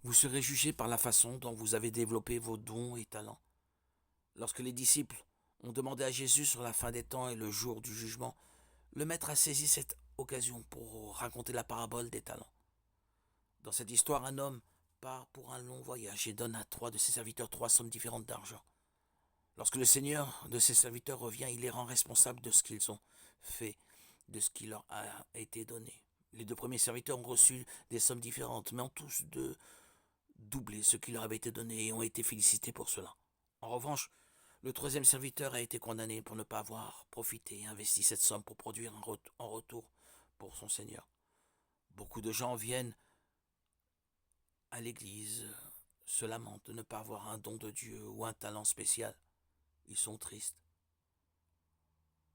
Vous serez jugé par la façon dont vous avez développé vos dons et talents. Lorsque les disciples ont demandé à Jésus sur la fin des temps et le jour du jugement, le maître a saisi cette occasion pour raconter la parabole des talents. Dans cette histoire, un homme part pour un long voyage et donne à trois de ses serviteurs trois sommes différentes d'argent. Lorsque le seigneur de ses serviteurs revient, il les rend responsables de ce qu'ils ont fait, de ce qui leur a été donné. Les deux premiers serviteurs ont reçu des sommes différentes, mais ont tous doublé ce qui leur avait été donné et ont été félicités pour cela. En revanche, le troisième serviteur a été condamné pour ne pas avoir profité et investi cette somme pour produire en retour pour son seigneur. Beaucoup de gens viennent à l'église, se lamentent de ne pas avoir un don de Dieu ou un talent spécial. Ils sont tristes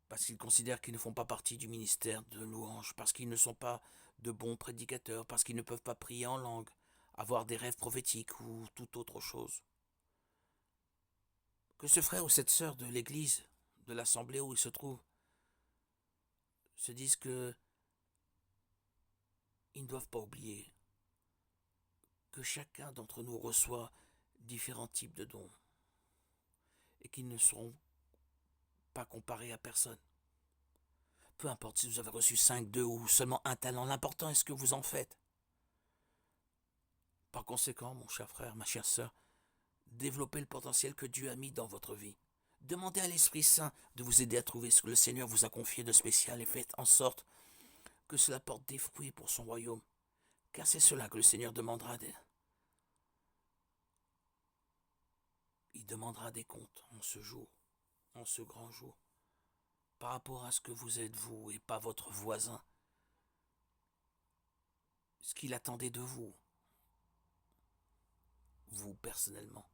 parce qu'ils considèrent qu'ils ne font pas partie du ministère de louange, parce qu'ils ne sont pas de bons prédicateurs, parce qu'ils ne peuvent pas prier en langue, avoir des rêves prophétiques ou toute autre chose. Que ce frère ou cette sœur de l'église, de l'assemblée où il se trouve, se disent que ils ne doivent pas oublier que chacun d'entre nous reçoit différents types de dons et qu'ils ne seront pas comparés à personne. Peu importe si vous avez reçu 5, 2 ou seulement un talent, l'important est ce que vous en faites. Par conséquent, mon cher frère, ma chère sœur, développez le potentiel que Dieu a mis dans votre vie. Demandez à l'Esprit Saint de vous aider à trouver ce que le Seigneur vous a confié de spécial et faites en sorte que cela porte des fruits pour son royaume. Car c'est cela que le Seigneur demandera. Il demandera des comptes en ce jour, en ce grand jour, par rapport à ce que vous êtes vous et pas votre voisin, ce qu'il attendait de vous, vous personnellement.